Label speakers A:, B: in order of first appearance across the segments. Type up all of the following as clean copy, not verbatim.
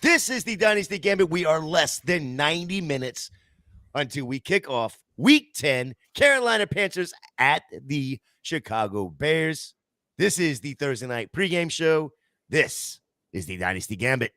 A: This is the Dynasty Gambit. We are less than 90 minutes until we kick off Week 10, Carolina Panthers at the Chicago Bears. This is the Thursday night pregame show. This is the Dynasty Gambit.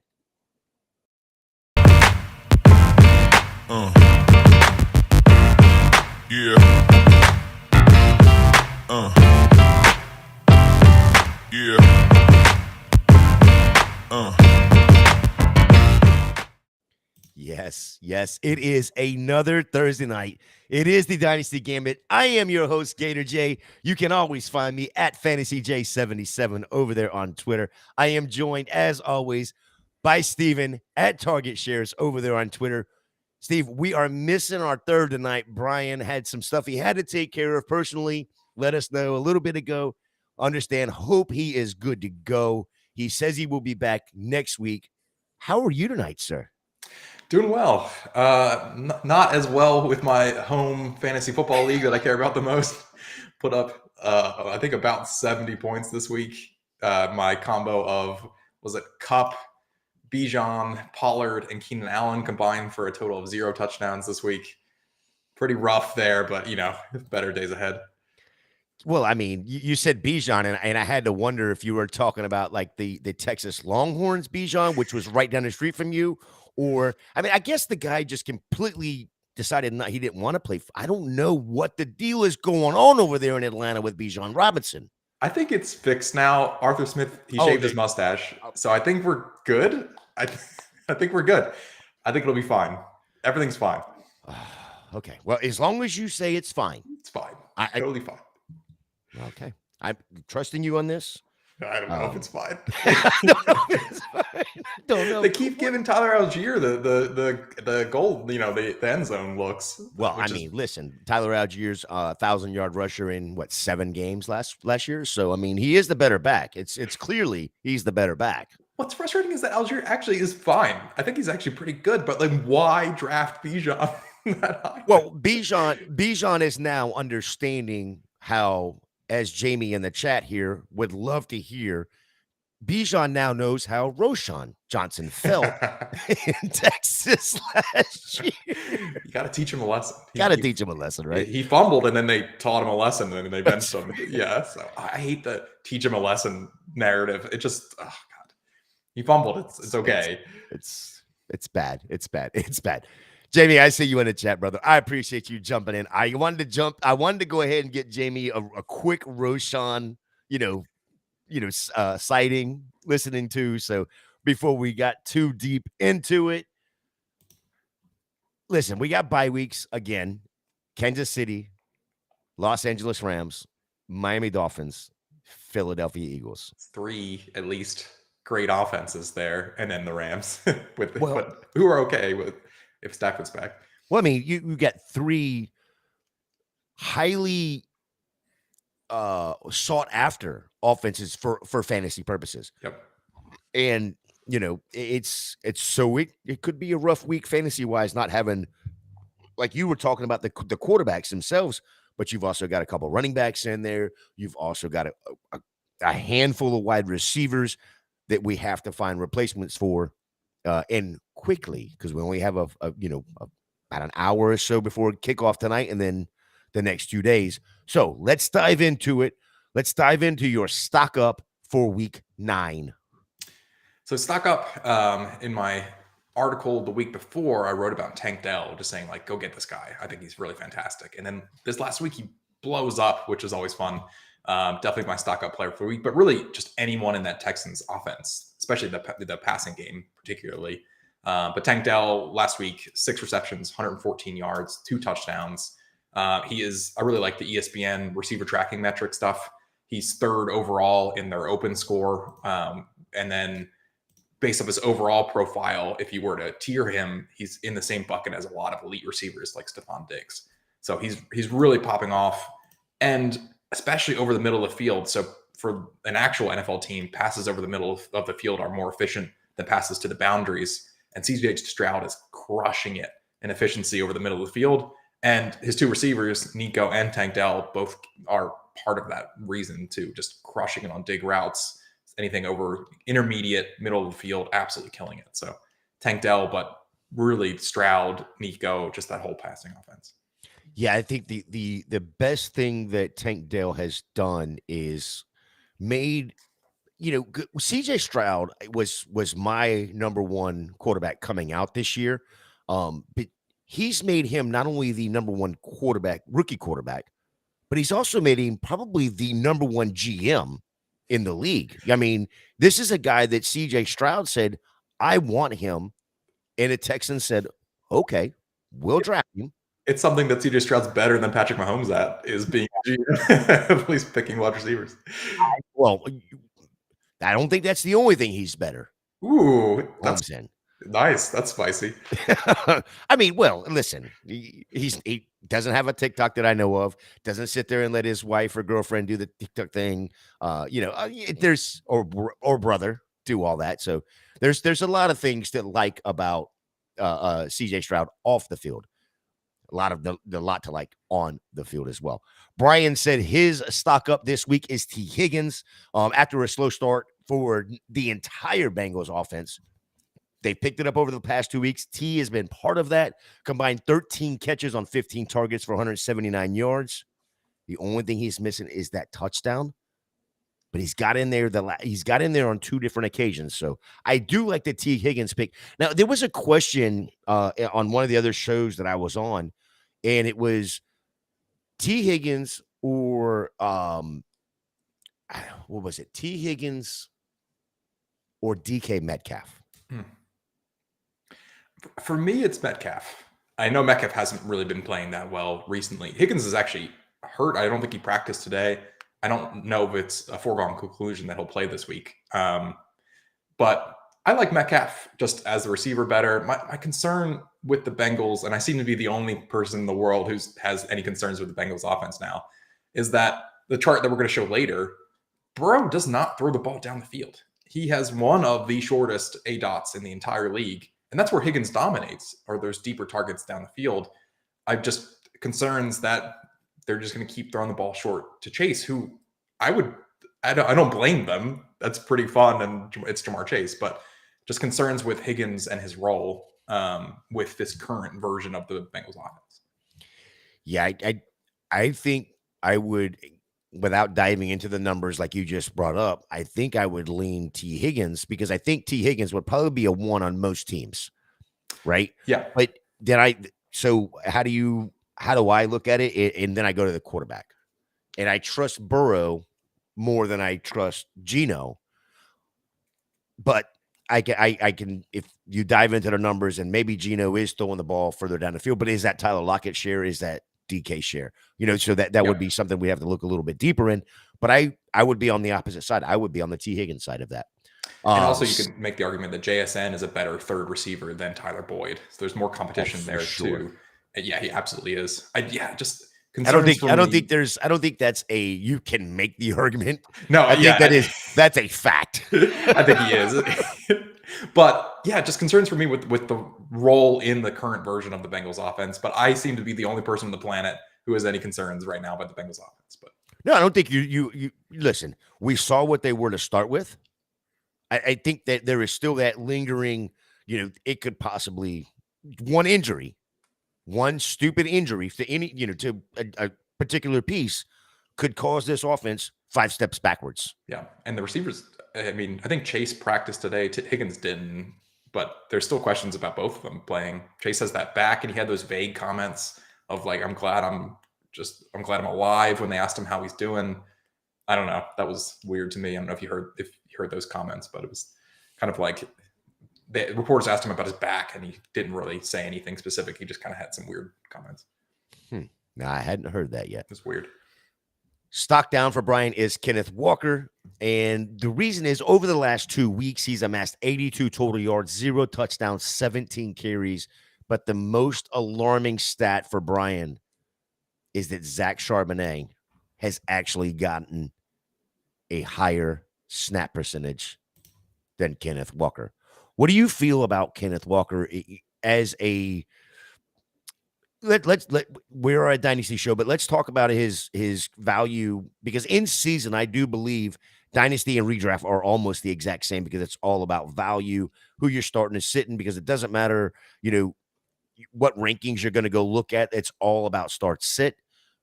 A: Yes, it is another Thursday night. It is the Dynasty Gambit. I am your host, Gator J. You can always find me at FantasyJ77 over there on Twitter. I am joined, as always, by Steven at Target Shares over there on Twitter. Steve, we are missing our third tonight. Brian had some stuff he had to take care of personally. Let us know a little bit ago. Understand, hope he is good to go. He says he will be back next week. How are you tonight, sir?
B: Doing well. Not as well with my home fantasy football league that I care about the most. Put up, I think, about 70 points this week. My combo of, Kupp, Bijan, Pollard, and Keenan Allen combined for a total of 0 touchdowns this week. Pretty rough there, but, better days ahead.
A: Well, I mean, you said Bijan, and I had to wonder if you were talking about like the Texas Longhorns Bijan, which was right down the street from you. Or, I mean, I guess the guy just completely decided he didn't want to play. I don't know what the deal is going on over there in Atlanta with Bijan Robinson.
B: I think it's fixed now. Arthur Smith, he shaved his mustache. So I think we're good. I think we're good. I think it'll be fine. Everything's fine.
A: Okay. Well, as long as you say it's fine.
B: It's fine. Totally fine.
A: Okay. I'm trusting you on this.
B: I don't know if it's fine.
A: I don't know.
B: They keep giving Tyler Algier the goal, the end zone looks.
A: Well, I mean, listen, Tyler Algier's 1,000-yard rusher in 7 games last year. So I mean, he is the better back. It's clearly he's the better back.
B: What's frustrating is that Algier actually is fine. I think he's actually pretty good, but like, why draft Bijan that high?
A: Well, Bijan is now understanding how, as Jamie in the chat here would love to hear, Bijan now knows how Roschon Johnson felt in Texas last year.
B: You got to teach him a lesson.
A: Teach him a lesson, right?
B: He fumbled, and then they taught him a lesson, and then they benched him. Yeah, so I hate the teach him a lesson narrative. It just, oh God, he fumbled. It's okay.
A: It's bad. It's bad. Jamie, I see you in the chat, brother. I appreciate you jumping in. I wanted to go ahead and get Jamie a quick Roschon, sighting, listening to. So before we got too deep into it, listen, we got bye weeks again. Kansas City, Los Angeles Rams, Miami Dolphins, Philadelphia Eagles.
B: 3 at least great offenses there, and then the Rams but who are okay with if Stafford's back.
A: Well, I mean, you got 3 highly sought after offenses for fantasy purposes.
B: Yep.
A: And it could be a rough week fantasy wise, not having, like you were talking about, the quarterbacks themselves, but you've also got a couple running backs in there. You've also got a handful of wide receivers that we have to find replacements for, and quickly, because we only have about an hour or so before kickoff tonight, and then the next 2 days. So let's dive into it. Let's dive into your stock up for week 9.
B: So stock up, in my article the week before, I wrote about Tank Dell, just saying, like, go get this guy. I think he's really fantastic. And then this last week he blows up, which is always fun. Definitely my stock up player for the week, but really just anyone in that Texans offense, especially the passing game particularly. But Tank Dell last week, 6 receptions, 114 yards, 2 touchdowns. I really like the ESPN receiver tracking metric stuff. He's 3rd overall in their open score. And then based off his overall profile, if you were to tier him, he's in the same bucket as a lot of elite receivers like Stephon Diggs. So he's really popping off, and especially over the middle of the field. So for an actual NFL team, passes over the middle of the field are more efficient than passes to the boundaries. And CJ Stroud is crushing it in efficiency over the middle of the field. And his 2 receivers, Nico and Tank Dell, both are part of that reason too, just crushing it on dig routes, anything over intermediate, middle of the field, absolutely killing it. So Tank Dell, but really Stroud, Nico, just that whole passing offense.
A: Yeah, I think the best thing that Tank Dell has done is made CJ Stroud was my number one quarterback coming out this year. But he's made him not only the number one quarterback, rookie quarterback, but he's also made him probably the number one GM in the league. I mean, this is a guy that CJ Stroud said, I want him. And the Texans said, okay, we'll draft him.
B: It's something that CJ Stroud's better than Patrick Mahomes at, is being at least picking wide receivers.
A: Well, I don't think that's the only thing he's better.
B: Ooh, that's
A: in.
B: Nice. That's spicy.
A: I mean, well, listen, he doesn't have a TikTok that I know of. Doesn't sit there and let his wife or girlfriend do the TikTok thing. There's or brother do all that. So there's a lot of things to like about CJ Stroud off the field. A lot of the lot to like on the field as well. Brian said his stock up this week is T. Higgins. After a slow start for the entire Bengals offense, they picked it up over the past 2 weeks. T has been part of that. Combined 13 catches on 15 targets for 179 yards. The only thing he's missing is that touchdown. But he's got in there. He's got in there on 2 different occasions. So I do like the T. Higgins pick. Now there was a question on one of the other shows that I was on, and it was T. Higgins or what was it? T. Higgins or DK Metcalf.
B: For me, it's Metcalf. I know Metcalf hasn't really been playing that well recently. Higgins is actually hurt. I don't think he practiced today. I don't know if it's a foregone conclusion that he'll play this week. But I like Metcalf just as the receiver better. My concern with the Bengals, and I seem to be the only person in the world who has any concerns with the Bengals offense now, is that the chart that we're going to show later, Burrow does not throw the ball down the field. He has one of the shortest ADOTs in the entire league. And that's where Higgins dominates, or those deeper targets down the field. I've just concerns that they're just going to keep throwing the ball short to Chase, who I don't blame them. That's pretty fun, and it's Jamar Chase, but just concerns with Higgins and his role with this current version of the Bengals offense.
A: Yeah, I think I would, without diving into the numbers like you just brought up, I think I would lean T. Higgins because I think T. Higgins would probably be a 1 on most teams, right?
B: Yeah.
A: But so how do I look at it? And then I go to the quarterback. And I trust Burrow more than I trust Geno. But I can if you dive into the numbers, and maybe Geno is throwing the ball further down the field, but is that Tyler Lockett share? Is that DK share? So that would be something we have to look a little bit deeper in. But I would be on the opposite side. I would be on the T. Higgins side of that.
B: And also you could make the argument that JSN is a better third receiver than Tyler Boyd. So there's more competition there too. And yeah, he absolutely is. I don't think that's you can make the argument. No,
A: I think that's a fact.
B: I think he is. But yeah, just concerns for me with the role in the current version of the Bengals offense. But I seem to be the only person on the planet who has any concerns right now about the Bengals offense. But
A: no, I don't think you listen. We saw what they were to start with. I think that there is still that lingering, it could possibly one stupid injury to any, to a particular piece could cause this offense 5 steps backwards.
B: Yeah. And the receivers, I mean, I think Chase practiced today. Higgins didn't, but there's still questions about both of them playing. Chase has that back, and he had those vague comments of like, I'm glad I'm alive when they asked him how he's doing. I don't know. That was weird to me. I don't know if you heard those comments, but it was kind of like the reporters asked him about his back, and he didn't really say anything specific. He just kind of had some weird comments.
A: No, I hadn't heard that yet.
B: It's weird.
A: Stock down for Brian is Kenneth Walker. And the reason is over the last 2 weeks, he's amassed 82 total yards, 0 touchdowns, 17 carries. But the most alarming stat for Brian is that Zach Charbonnet has actually gotten a higher snap percentage than Kenneth Walker. What do you feel about Kenneth Walker as a we're a dynasty show, but let's talk about his value, because in season, I do believe Dynasty and redraft are almost the exact same because it's all about value, who you're starting to sit in, because it doesn't matter, what rankings you're going to go look at. It's all about start sit.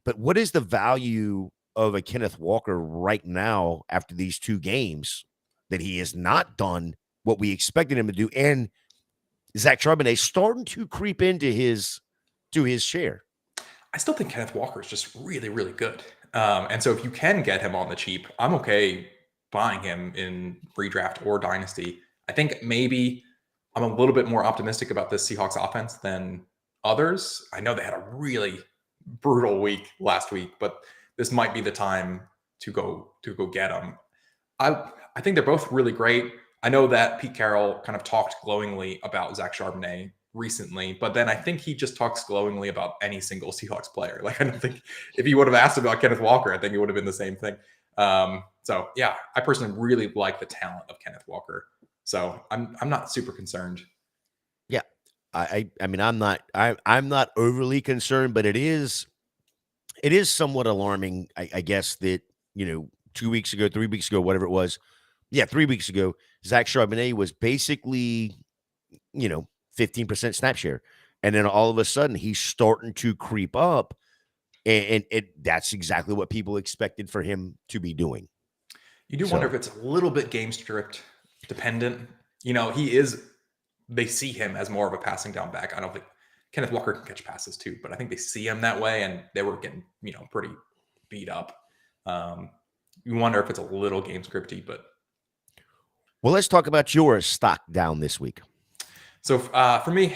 A: But what is the value of a Kenneth Walker right now after these 2 games that he has not done what we expected him to do? And Zach Charbonnet starting to creep into his share.
B: I still think Kenneth Walker is just really, really good. And so if you can get him on the cheap, I'm okay buying him in redraft or dynasty. I think maybe I'm a little bit more optimistic about this Seahawks offense than others. I know they had a really brutal week last week, but this might be the time to go get them. I think they're both really great. I know that Pete Carroll kind of talked glowingly about Zach Charbonnet recently, but then I think he just talks glowingly about any single Seahawks player. Like, I don't think if he would have asked about Kenneth Walker, I think it would have been the same thing. So yeah, I personally really like the talent of Kenneth Walker. So I'm not super concerned.
A: Yeah. I mean, I'm not overly concerned, but it is somewhat alarming, I guess, that, 2 weeks ago, 3 weeks ago, whatever it was. Yeah, 3 weeks ago, Zach Charbonnet was basically, 15% snap share. And then all of a sudden he's starting to creep up. And that's exactly what people expected for him to be doing.
B: You do wonder if it's a little bit game script dependent. They see him as more of a passing down back. I don't think Kenneth Walker can catch passes too, but I think they see him that way, and they were getting, pretty beat up. You wonder if it's a little game scripty, but.
A: Well, let's talk about your stock down this week.
B: So for me,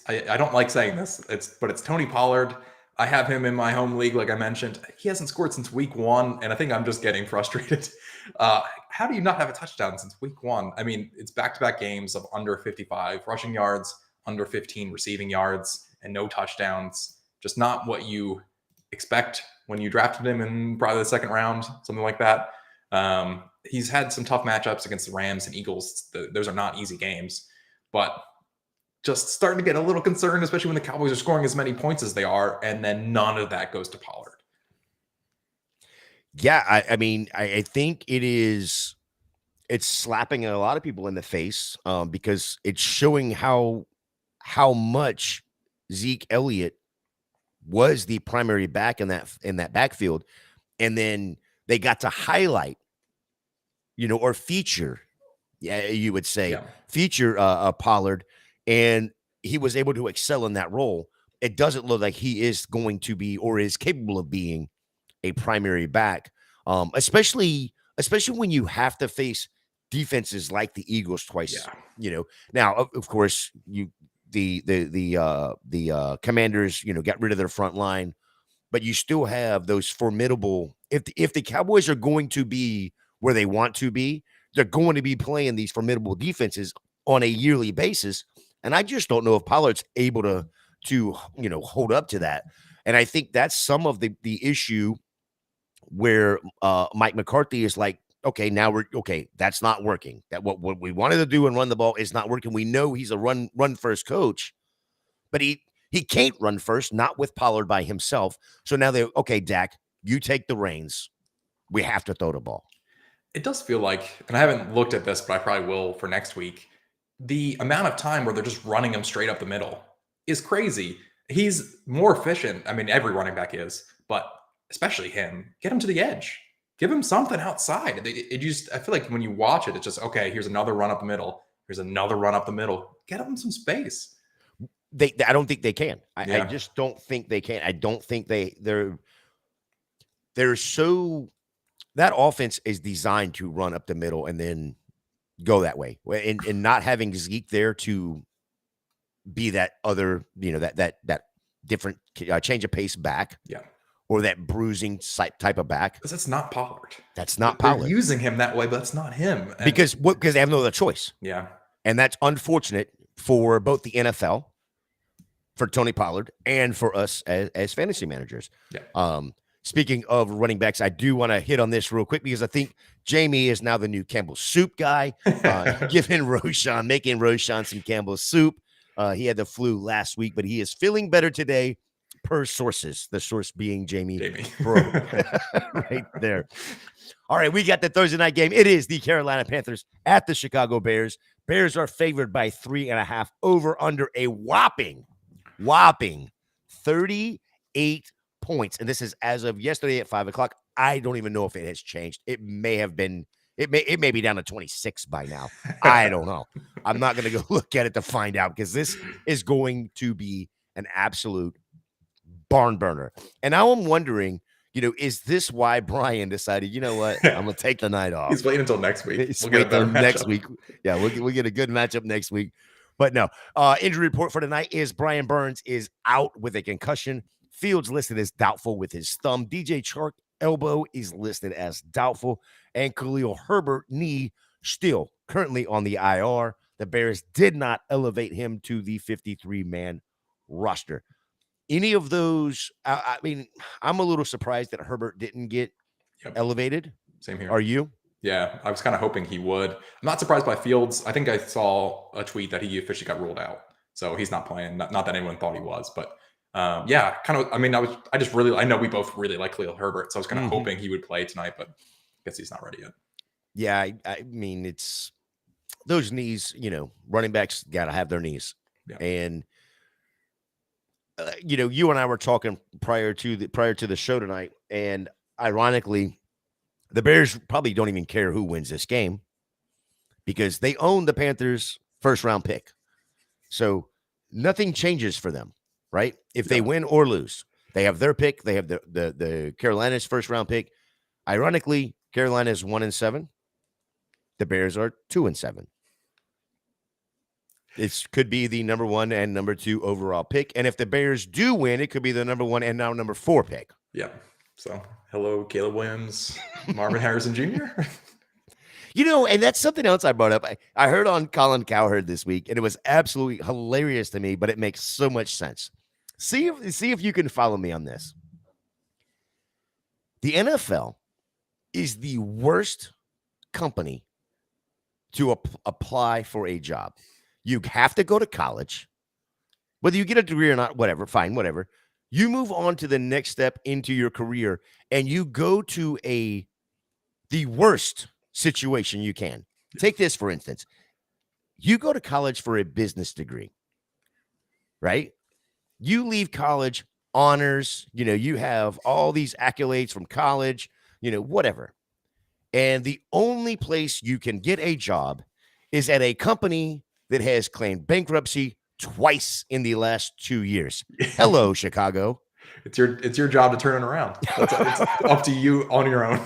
B: I don't like saying this, but it's Tony Pollard. I have him in my home league, like I mentioned. He hasn't scored since week 1, and I think I'm just getting frustrated. How do you not have a touchdown since week 1? I mean, it's back-to-back games of under 55 rushing yards, under 15 receiving yards, and no touchdowns. Just not what you expect when you drafted him in probably the second round, something like that. He's had some tough matchups against the Rams and Eagles. Those are not easy games, but just starting to get a little concerned, especially when the Cowboys are scoring as many points as they are, and then none of that goes to Pollard.
A: Yeah, I mean, I think it's slapping a lot of people in the face because it's showing how much Zeke Elliott was the primary back in that backfield, and then they got to highlight, or feature, you would say, feature Pollard, and he was able to excel in that role. It doesn't look like he is going to be or is capable of being a primary back, especially when you have to face defenses like the Eagles twice.
B: Yeah.
A: Now of course the Commanders, got rid of their front line, but you still have those formidable. If the Cowboys are going to be where they want to be, they're going to be playing these formidable defenses on a yearly basis. And I just don't know if Pollard's able to hold up to that. And I think that's some of the issue where Mike McCarthy is like, okay, now that's not working. That what we wanted to do and run the ball is not working. We know he's a run first coach, but he can't run first, not with Pollard by himself. So now Dak, you take the reins. We have to throw the ball.
B: It does feel like, and I haven't looked at this, but I probably will for next week, the amount of time where they're just running him straight up the middle is crazy. He's more efficient. I mean, every running back is, but especially him. Get him to the edge. Give him something outside. I feel like when you watch it, it's just, okay, here's another run up the middle. Here's another run up the middle. Get him some space.
A: I don't think they can. I just don't think they can. I don't think they're so. That offense is designed to run up the middle and then go that way, and not having Zeke there to be that other, that different change of pace back, or that bruising type of back.
B: Because that's not Pollard.
A: That's not Pollard.
B: They're using him that way, but that's not him.
A: Because they have no other choice.
B: Yeah,
A: and that's unfortunate for both the NFL, for Tony Pollard, and for us as fantasy managers.
B: Yeah.
A: Speaking of running backs, I do want to hit on this real quick because I think Jamie is now the new Campbell's soup guy, making Roshan some Campbell's soup. He had the flu last week, but he is feeling better today. per sources, the source being Jamie.
B: Jamie.
A: Bro, right there. All right, we got the Thursday night game. It is the Carolina Panthers at the Chicago Bears. Bears are favored by 3.5 over under a whopping 38 points. And this is as of yesterday at 5:00. I don't even know if it has changed. It may be down to 26 by now. I don't know. I'm not going to go look at it to find out because this is going to be an absolute barn burner. And now I'm wondering, is this why Brian decided, you know what, I'm going to take the night off?
B: He's waiting until next week.
A: We'll get a better next week. Yeah, we'll get a good matchup next week. But no, injury report for tonight is Brian Burns is out with a concussion. Fields listed as doubtful with his thumb. DJ Chark elbow is listed as doubtful. And Khalil Herbert knee still currently on the IR. The Bears did not elevate him to the 53-man roster. Any of those, I mean, I'm a little surprised that Herbert didn't get elevated.
B: Same here.
A: Are you?
B: Yeah, I was kind of hoping he would. I'm not surprised by Fields. I think I saw a tweet that he officially got ruled out. So he's not playing. Not that anyone thought he was, but yeah, kind of. I mean, I know we both really like Khalil Herbert, so I was kind of hoping he would play tonight, but I guess he's not ready yet.
A: Yeah, I mean, it's those knees, running backs got to have their knees. Yeah. And, you and I were talking prior to the show tonight, and ironically, the Bears probably don't even care who wins this game because they own the Panthers' first-round pick. So nothing changes for them, right? If they win or lose, they have their pick. They have the Carolina's first-round pick. Ironically, Carolina is 1-7. The Bears are 2-7. It could be the number 1 and number 2 overall pick. And if the Bears do win, it could be the number 1 and now number 4 pick.
B: Yeah. So, hello, Caleb Williams, Marvin Harrison Jr.
A: And that's something else I brought up. I heard on Colin Cowherd this week, and it was absolutely hilarious to me, but it makes so much sense. See if you can follow me on this. The NFL is the worst company to apply for a job. You have to go to college, whether you get a degree or not, whatever, fine, whatever. You move on to the next step into your career, and you go to the worst situation you can. Take this, for instance. You go to college for a business degree, right? You leave college, honors, you have all these accolades from college, whatever. And the only place you can get a job is at a company that has claimed bankruptcy twice in the last 2 years. Hello, Chicago.
B: It's your job to turn it around. It's up to you on your own.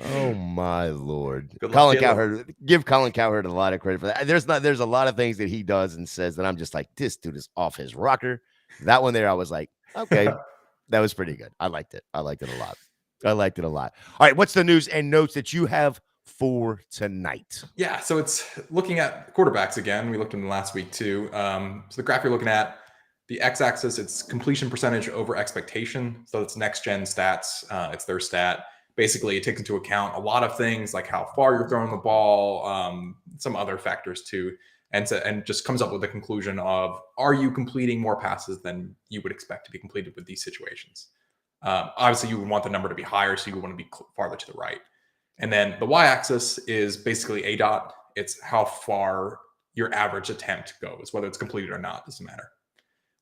A: Oh my Lord. Colin Cowherd, give Colin Cowherd a lot of credit for that. There's a lot of things that he does and says that I'm just like, this dude is off his rocker. That one there, I was like, okay, that was pretty good. I liked it a lot. All right, what's the news and notes that you have for tonight?
B: Yeah, so it's looking at quarterbacks again. We looked at them last week too. So the graph you're looking at, the x-axis, it's completion percentage over expectation. So it's next-gen stats. It's their stat. Basically, it takes into account a lot of things like how far you're throwing the ball, some other factors too, and just comes up with the conclusion of, are you completing more passes than you would expect to be completed with these situations? Obviously, you would want the number to be higher, so you would want to be farther to the right. And then the y-axis is basically ADOT. It's how far your average attempt goes, whether it's completed or not, doesn't matter.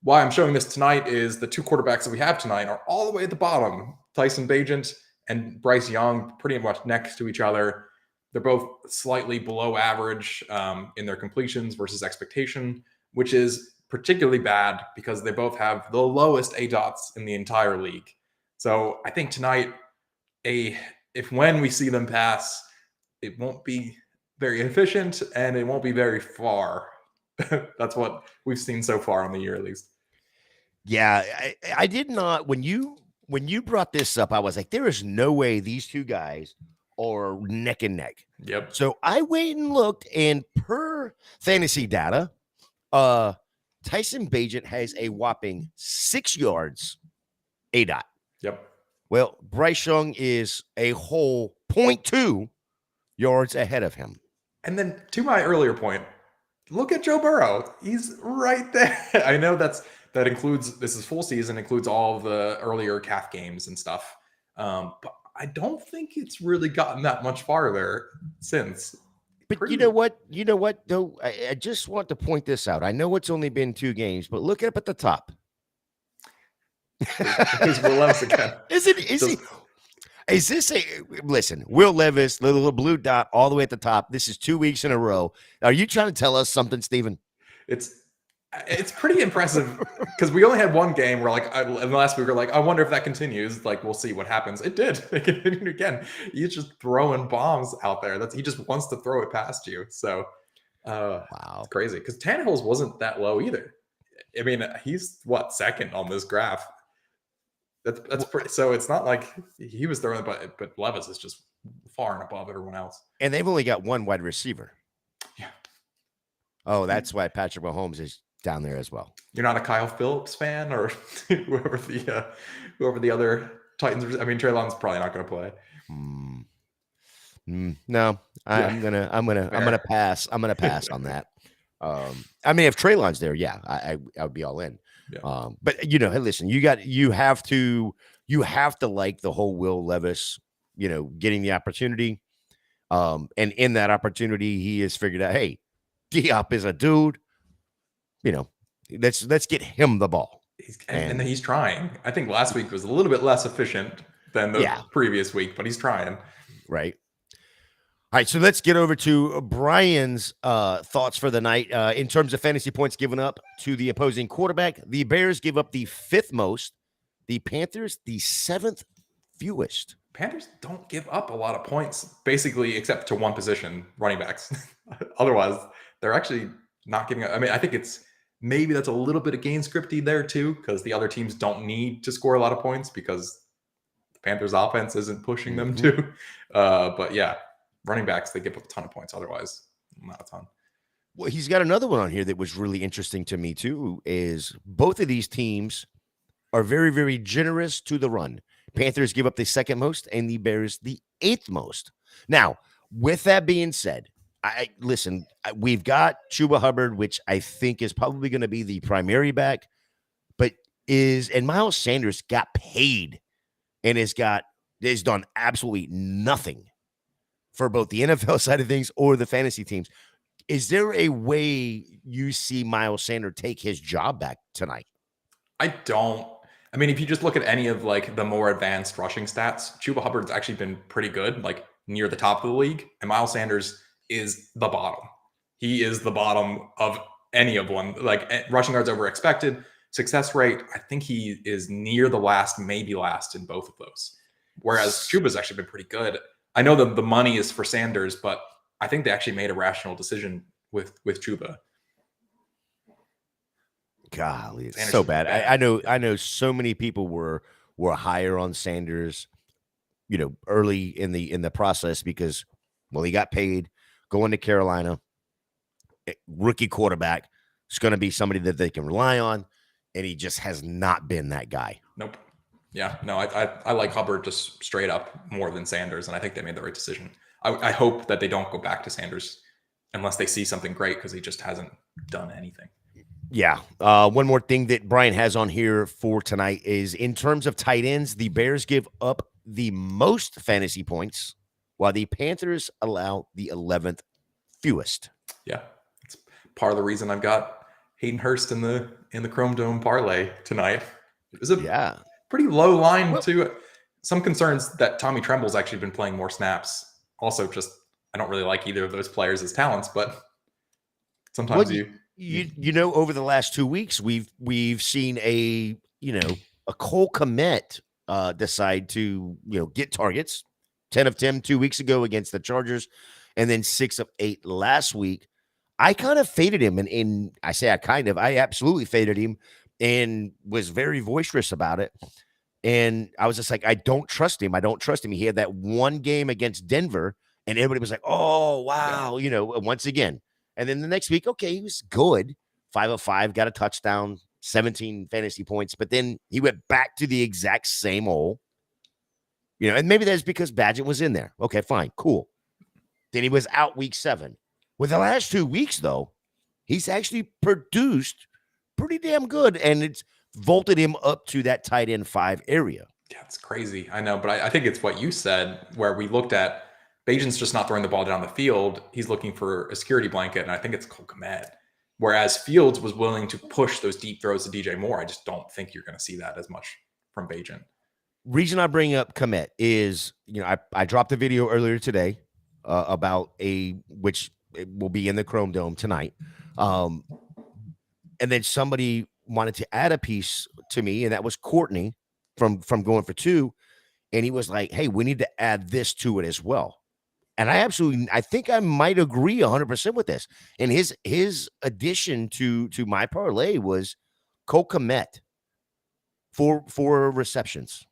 B: Why I'm showing this tonight is the two quarterbacks that we have tonight are all the way at the bottom. Tyson Bagent and Bryce Young, pretty much next to each other. They're both slightly below average in their completions versus expectation, which is particularly bad because they both have the lowest ADOTs in the entire league. So I think tonight, when we see them pass, it won't be very efficient and it won't be very far. That's what we've seen so far on the year, at least.
A: Yeah, I did not. When you brought this up, I was like, there is no way these two guys are neck and neck.
B: Yep.
A: So I went and looked, and per fantasy data, Tyson Bagent has a whopping 6 yards ADOT.
B: Yep.
A: Well, Bryce Young is a whole 0.2 yards ahead of him.
B: And then to my earlier point, look at Joe Burrow. He's right there. I know that's that includes, this is full season, includes all the earlier calf games and stuff. But I don't think it's really gotten that much farther since.
A: But you know what? You know what, though? I just want to point this out. I know it's only been 2 games, but look up at the top.
B: There's Will Levis again.
A: Is this a listen? Will Levis, little blue dot all the way at the top. This is 2 weeks in a row. Are you trying to tell us something, Steven?
B: It's pretty impressive because we only had one game where, like, in the last week, we're like, I wonder if that continues. Like, we'll see what happens. It did. It continued again. He's just throwing bombs out there. He just wants to throw it past you. So,
A: Wow,
B: it's crazy because Tannehill's wasn't that low either. I mean, he's what, second on this graph. That's pretty. So it's not like he was throwing it, but Levis is just far and above everyone else.
A: and they've only got one wide receiver.
B: Yeah.
A: Oh, that's why Patrick Mahomes is down there as well.
B: You're not a Kyle Phillips fan, or whoever the other Titans. I mean, Traylon's probably not going to play.
A: No, I'm gonna pass. I'm gonna pass on that. I mean, if Traylon's there, yeah, I would be all in.
B: Yeah.
A: But you know, hey, listen, you have to like the whole Will Levis, you know, getting the opportunity. And in that opportunity, he has figured out, hey, Diop is a dude. You know, let's get him the ball.
B: And then he's trying. I think last week was a little bit less efficient than the previous week, but he's trying.
A: Right. All right, so let's get over to Brian's thoughts for the night. In terms of fantasy points given up to the opposing quarterback, the Bears give up the 5th most, the Panthers the 7th fewest.
B: Panthers don't give up a lot of points, basically, except to one position, running backs. Otherwise, they're actually not giving up. I mean, I think maybe that's a little bit of game scripty there too, because the other teams don't need to score a lot of points because the Panthers offense isn't pushing them to. But yeah, running backs, they give up a ton of points. Otherwise, not a ton.
A: Well, he's got another one on here that was really interesting to me too, is both of these teams are very, very generous to the run. Panthers give up the 2nd most and the Bears the 8th most. Now, with that being said, we've got Chuba Hubbard, which I think is probably going to be the primary back, and Miles Sanders got paid and has done absolutely nothing for both the NFL side of things or the fantasy teams. Is there a way you see Miles Sanders take his job back tonight?
B: I don't. I mean, if you just look at any of like the more advanced rushing stats, Chuba Hubbard's actually been pretty good, like near the top of the league, and Miles Sanders is the bottom. He is the bottom of any of one. Like rushing yards over expected, success rate, I think he is near the last, maybe last in both of those. Whereas Chuba's actually been pretty good. I know that the money is for Sanders, but I think they actually made a rational decision with Chuba.
A: Golly, it's so bad. I know so many people were higher on Sanders, you know, early in the process because, well, he got paid going to Carolina, rookie quarterback. It's going to be somebody that they can rely on, and he just has not been that guy.
B: Nope. Yeah, no, I like Hubbard just straight up more than Sanders, and I think they made the right decision. I hope that they don't go back to Sanders unless they see something great because he just hasn't done anything.
A: Yeah. One more thing that Brian has on here for tonight is in terms of tight ends, the Bears give up the most fantasy points while the Panthers allow the 11th fewest.
B: Yeah. It's part of the reason I've got Hayden Hurst in the Chrome Dome parlay tonight. It was a pretty low line to some concerns that Tommy Tremble's actually been playing more snaps. Also, just I don't really like either of those players as talents, but sometimes
A: you know, over the last 2 weeks, we've seen a Cole Kmet decide to, get targets. 10 of 10 2 weeks ago against the Chargers, and then 6 of 8 last week. I kind of faded him, and I absolutely faded him and was very boisterous about it. And I was just like, I don't trust him. He had that one game against Denver, and everybody was like, oh, wow, once again. And then the next week, okay, he was good. 5 of 5, got a touchdown, 17 fantasy points. But then he went back to the exact same hole. And maybe that's because Badgett was in there. Okay, fine, cool. Then he was out week 7. With the last 2 weeks, though, he's actually produced pretty damn good, and it's vaulted him up to that tight end 5 area.
B: Yeah, it's crazy. I know, but I think it's what you said, where we looked at Bajan's just not throwing the ball down the field. He's looking for a security blanket, and I think it's Cole Kmet. Whereas Fields was willing to push those deep throws to DJ Moore. I just don't think you're going to see that as much from Bajan.
A: Reason I bring up Kmet is, I dropped a video earlier today about which will be in the Chrome Dome tonight. And then somebody wanted to add a piece to me, and that was Courtney from Going for Two. And he was like, hey, we need to add this to it as well. And I think I might agree 100% with this. And his addition to my parlay was Cole Kmet for receptions.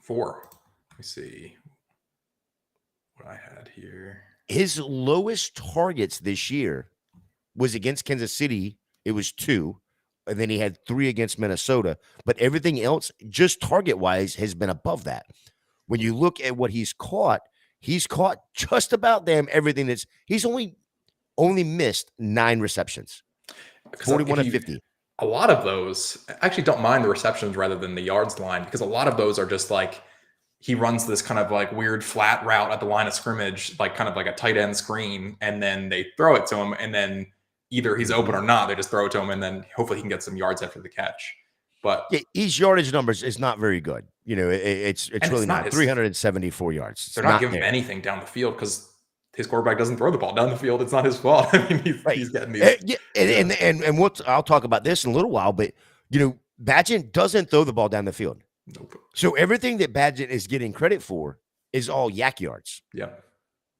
B: 4. Let me see what I had here.
A: His lowest targets this year was against Kansas City. It was 2. And then he had 3 against Minnesota. But everything else, just target-wise, has been above that. When you look at what he's caught just about damn everything. He's only missed 9 receptions, 41 of 50.
B: A lot of those, I actually don't mind the receptions rather than the yards line, because a lot of those are just like he runs this kind of like weird flat route at the line of scrimmage, like kind of like a tight end screen, and then they throw it to him, and then either he's open or not, they just throw it to him, and then hopefully he can get some yards after the catch. But
A: yeah, his yardage numbers is not very good. It's really not 374 yards.
B: They're not giving him anything down the field because his quarterback doesn't throw the ball down the field. It's not his fault. I mean, he's getting these.
A: And I'll talk about this in a little while, but Bagent doesn't throw the ball down the field.
B: Nope.
A: So everything that Bagent is getting credit for is all yak yards.
B: Yeah.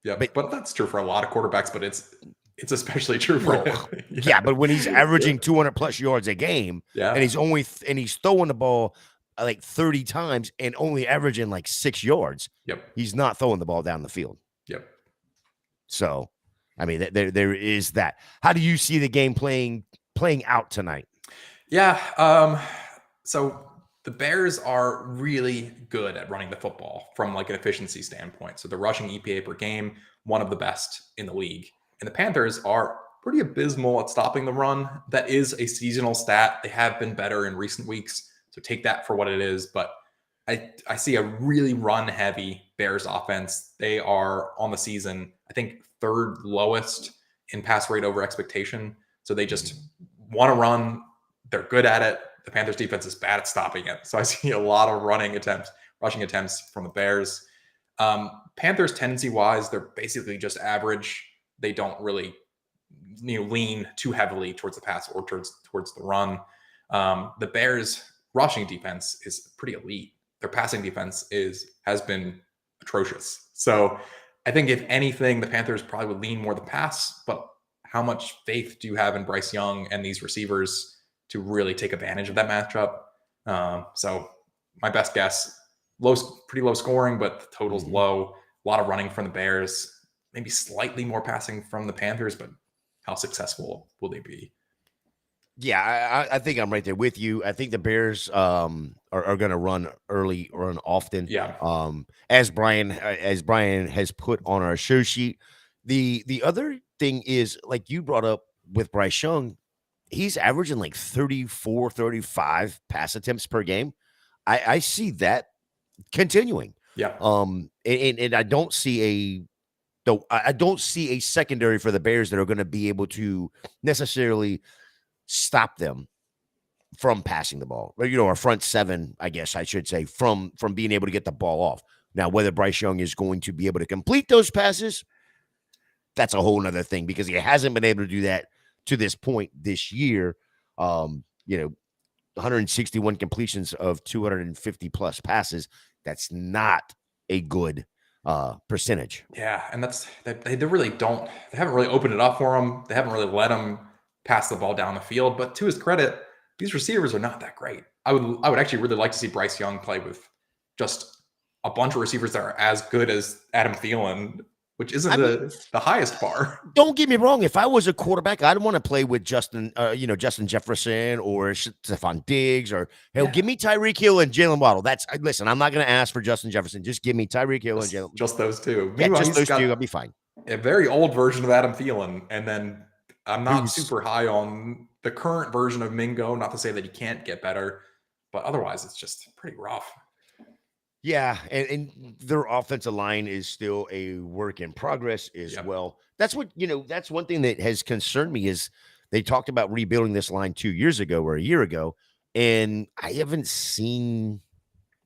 B: But that's true for a lot of quarterbacks, but it's especially true for him.
A: Yeah, but when he's averaging 200 plus yards a game, and he's throwing the ball like 30 times and only averaging like 6 yards.
B: Yep.
A: He's not throwing the ball down the field.
B: Yep.
A: So, I mean, there is that. How do you see the game playing out tonight?
B: Yeah. So the Bears are really good at running the football from like an efficiency standpoint. So the rushing EPA per game, one of the best in the league. And the Panthers are pretty abysmal at stopping the run. That is a seasonal stat. They have been better in recent weeks. So take that for what it is. But I see a really run-heavy Bears offense. They are on the season, I think, 3rd lowest in pass rate over expectation. So they just want to run. They're good at it. The Panthers defense is bad at stopping it. So I see a lot of rushing attempts from the Bears. Panthers tendency-wise, they're basically just average. They don't really lean too heavily towards the pass or towards the run. The Bears' rushing defense is pretty elite. Their passing defense has been atrocious. So I think if anything, the Panthers probably would lean more the pass, but how much faith do you have in Bryce Young and these receivers to really take advantage of that matchup? So my best guess, pretty low scoring, but the total's low. A lot of running from the Bears, maybe slightly more passing from the Panthers, but how successful will they be?
A: Yeah, I think I'm right there with you. I think the Bears are going to run early, run often.
B: Yeah.
A: As Brian has put on our show sheet. The other thing is, like you brought up with Bryce Young, he's averaging like 34, 35 pass attempts per game. I see that continuing.
B: Yeah.
A: And I don't see a secondary for the Bears that are going to be able to necessarily stop them from passing the ball, or our front 7, I guess I should say, from being able to get the ball off. Now, whether Bryce Young is going to be able to complete those passes, that's a whole nother thing, because he hasn't been able to do that to this point this year. 161 completions of 250 plus passes. That's not a good percentage.
B: Yeah, and they really don't. They haven't really opened it up for him. They haven't really let him pass the ball down the field. But to his credit, these receivers are not that great. I would actually really like to see Bryce Young play with just a bunch of receivers that are as good as Adam Thielen, which isn't the highest bar.
A: Don't get me wrong. If I was a quarterback, I'd want to play with Justin Jefferson or Stephon Diggs, or give me Tyreek Hill and Jalen Waddle. Listen, I'm not going to ask for Justin Jefferson. Just give me Tyreek Hill and Jalen.
B: Just those two.
A: Yeah, just those two. I'll be fine.
B: A very old version of Adam Thielen, and then I'm not super high on the current version of Mingo. Not to say that he can't get better, but otherwise it's just pretty rough.
A: Yeah, and their offensive line is still a work in progress as well. That's what, that's one thing that has concerned me is they talked about rebuilding this line 2 years ago or a year ago, and I haven't seen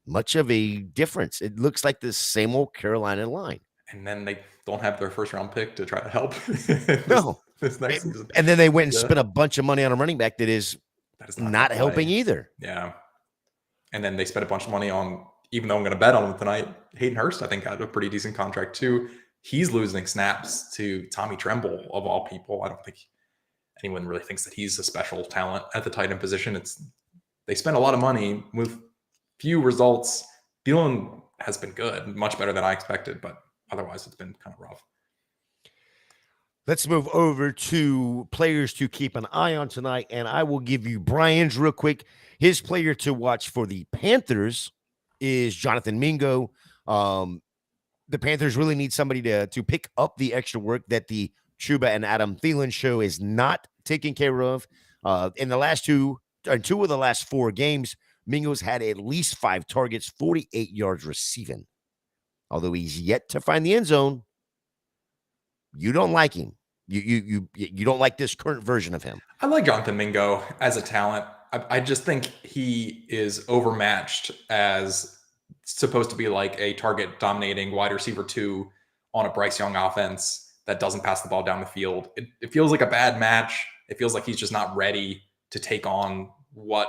A: much of a difference. It looks like the same old Carolina line.
B: And then they don't have their first round pick to try to help.
A: This next season. And then they went and spent a bunch of money on a running back that is not helping either.
B: Yeah. And then they spent a bunch of money on, even though I'm going to bet on him tonight, Hayden Hurst, I think, had a pretty decent contract too. He's losing snaps to Tommy Tremble, of all people. I don't think anyone really thinks that he's a special talent at the tight end position. They spent a lot of money with few results. Thielen has been good, much better than I expected, but otherwise it's been kind of rough.
A: Let's move over to players to keep an eye on tonight, and I will give you Brian's real quick. His player to watch for the Panthers is Jonathan Mingo. The Panthers really need somebody to pick up the extra work that the Chuba and Adam Thielen show is not taking care of. In the last two of the last 4 games, Mingo's had at least 5 targets, 48 yards receiving. Although he's yet to find the end zone, you don't like him. You don't like this current version of him.
B: I like Jonathan Mingo as a talent. I just think he is overmatched as supposed to be like a target dominating wide receiver 2 on a Bryce Young offense that doesn't pass the ball down the field. It feels like a bad match. It feels like he's just not ready to take on what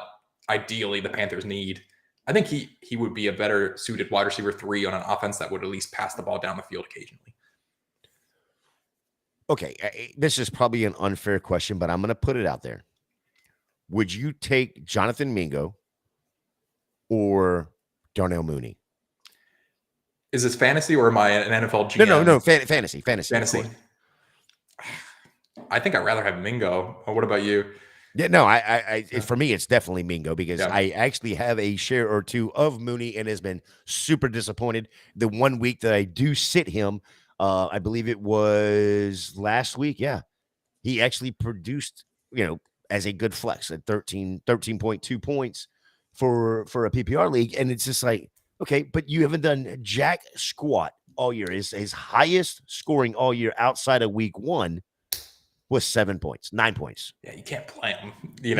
B: ideally the Panthers need. I think he would be a better suited wide receiver 3 on an offense that would at least pass the ball down the field occasionally.
A: Okay, this is probably an unfair question, but I'm going to put it out there. Would you take Jonathan Mingo or Darnell Mooney?
B: Is this fantasy or am I an NFL GM?
A: No, fantasy.
B: Fantasy. I think I'd rather have Mingo. What about you?
A: Yeah, no, for me, it's definitely Mingo because I actually have a share or 2 of Mooney and has been super disappointed. The 1 week that I do sit him, I believe it was last week. Yeah, he actually produced, as a good flex at 13.2 points for a PPR league. And it's just like, okay, but you haven't done jack squat all year. His highest scoring all year outside of week 1 was 9 points.
B: Yeah, you can't play him. You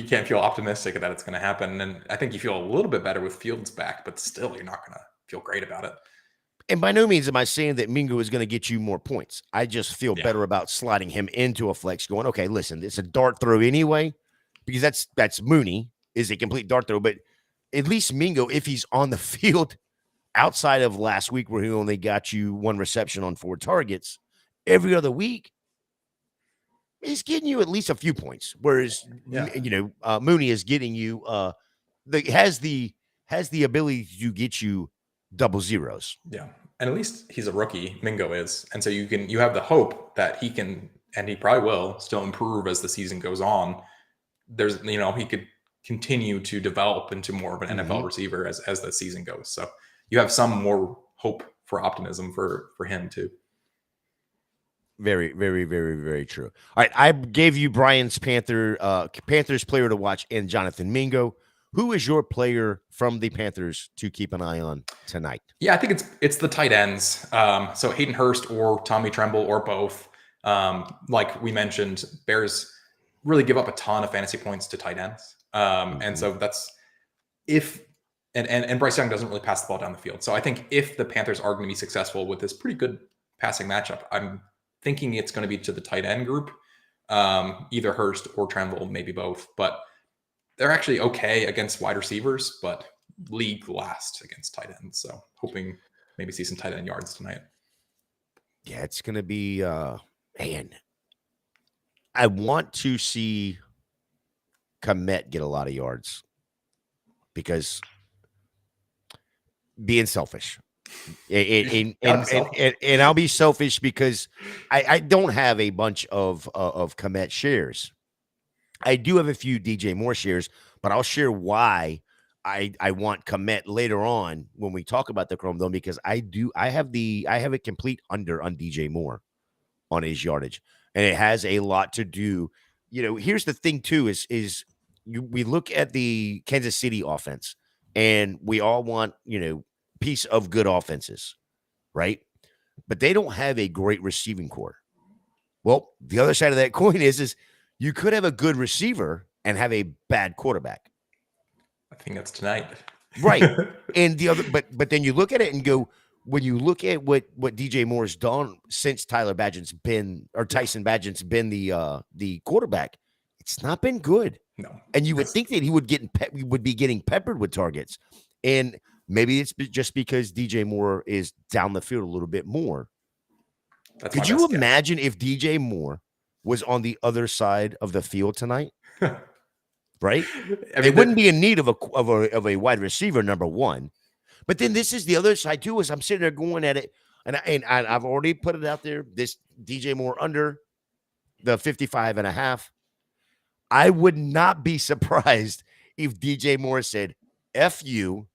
B: can't feel optimistic that it's going to happen. And I think you feel a little bit better with Fields back, but still you're not going to feel great about it.
A: And by no means am I saying that Mingo is going to get you more points. I just feel better about sliding him into a flex going, okay, listen, it's a dart throw anyway, because that's Mooney is a complete dart throw. But at least Mingo, if he's on the field outside of last week where he only got you 1 reception on 4 targets, every other week, he's getting you at least a few points. Whereas, Mooney is getting you, has the ability to get you double zeros.
B: Yeah. And at least he's a rookie, Mingo is. And so you have the hope that he can, and he probably will still improve as the season goes on. There's, he could continue to develop into more of an NFL receiver as the season goes. So you have some more hope for optimism for him too.
A: Very, very, very, very true. All right. I gave you Brian's Panthers player to watch and Jonathan Mingo. Who is your player from the Panthers to keep an eye on tonight?
B: Yeah, I think it's the tight ends. So Hayden Hurst or Tommy Tremble or both. Like we mentioned, Bears really give up a ton of fantasy points to tight ends. And so that's and Bryce Young doesn't really pass the ball down the field. So I think if the Panthers are going to be successful with this pretty good passing matchup, I'm thinking it's going to be to the tight end group, either Hurst or Tremble, maybe both. But they're actually okay against wide receivers, but league last against tight ends. So hoping maybe see some tight end yards tonight.
A: Yeah, it's going to be, man, I want to see Komet get a lot of yards because being selfish. And I'll be selfish because I don't have a bunch of Komet shares. I do have a few DJ Moore shares, but I'll share why I want Komet later on when we talk about the Chrome Dome, because I have it complete under on DJ Moore on his yardage. And it has a lot to do. Here's the thing too, we look at the Kansas City offense and we all want, piece of good offenses, right? But they don't have a great receiving core. Well, the other side of that coin is you could have a good receiver and have a bad quarterback.
B: I think that's tonight.
A: Right. And but then you look at it and go, when you look at what DJ Moore's done since Tyson Badgent's been the quarterback, it's not been good.
B: No.
A: And you would think that he would be getting peppered with targets. And maybe it's just because DJ Moore is down the field a little bit more. Could you imagine if DJ Moore was on the other side of the field tonight? Right? They wouldn't be in need of a wide receiver, number one. But then this is the other side too, is I'm sitting there going at it, and I've already put it out there, this DJ Moore under the 55.5. I would not be surprised if DJ Moore said, F you,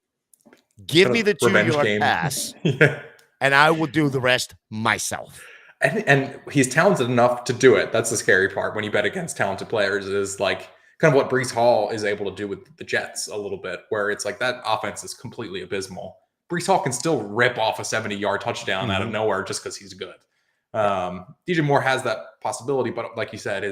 A: give me the 2-yard pass, and I will do the rest myself.
B: And he's talented enough to do it. That's the scary part when you bet against talented players, is like kind of what Breece Hall is able to do with the Jets a little bit, where it's like that offense is completely abysmal. Breece Hall can still rip off a 70-yard touchdown out of nowhere just because he's good. DJ Moore has that possibility, but like you said,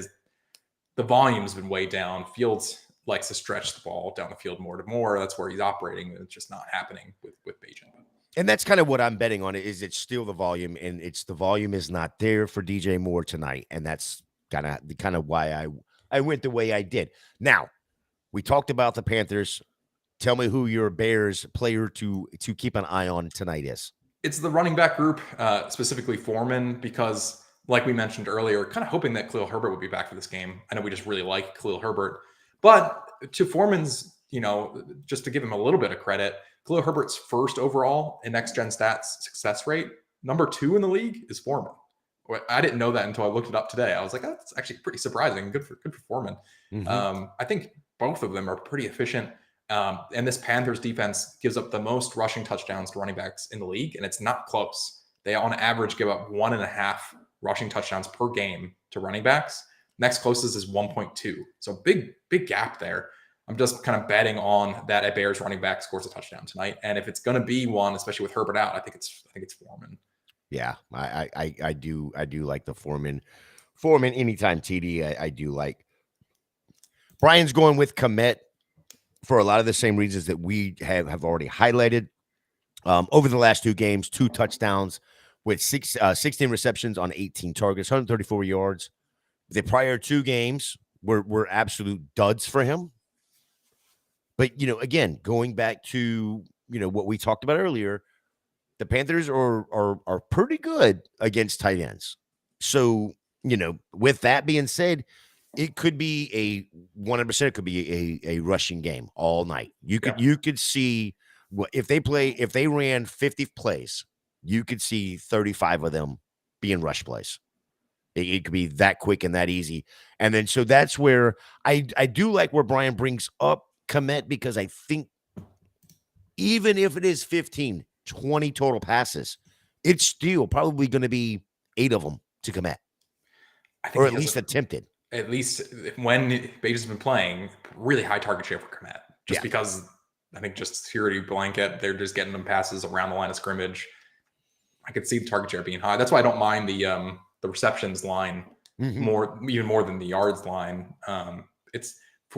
B: the volume's been way down. Fields likes to stretch the ball down the field more to more. That's where he's operating. It's just not happening with Bagent.
A: And that's kind of what I'm betting on. Is it's still the volume, and the volume is not there for DJ Moore tonight, and that's kind of why I went the way I did. Now, we talked about the Panthers. Tell me who your Bears player to keep an eye on tonight is.
B: It's the running back group, specifically Foreman, because like we mentioned earlier, kind of hoping that Khalil Herbert would be back for this game. I know we just really like Khalil Herbert, but to Foreman's, just to give him a little bit of credit, Khalil Herbert's first overall in Next Gen Stats success rate, number 2 in the league, is Foreman. I didn't know that until I looked it up today. I was like, oh, that's actually pretty surprising. Good for Foreman. I think both of them are pretty efficient. And this Panthers defense gives up the most rushing touchdowns to running backs in the league, and it's not close. They on average give up 1.5 rushing touchdowns per game to running backs. Next closest is 1.2. So big gap there. I'm just kind of betting on that a Bears running back scores a touchdown tonight. And if it's going to be one, especially with Herbert out, I think it's Foreman.
A: Yeah, I do like the Foreman anytime TD. I do like. Brian's going with Kmet for a lot of the same reasons that we have already highlighted. Over the last 2 games, 2 touchdowns with 16 receptions on 18 targets, 134 yards. The prior 2 games were absolute duds for him. But, again, going back to, what we talked about earlier, the Panthers are pretty good against tight ends. So, with that being said, it could be 100%. It could be a rushing game all night. You could see if they ran 50 plays, you could see 35 of them being rush plays. It could be that quick and that easy. And then so that's where I do like where Brian brings up Kmet, because I think even if it is 15, 20 total passes, it's still probably going to be 8 of them to Kmet, or at least attempted.
B: At least when Bajan's been playing, really high target share for Kmet, just because I think just security blanket, they're just getting them passes around the line of scrimmage. I could see the target share being high. That's why I don't mind the receptions line even more than the yards line. It's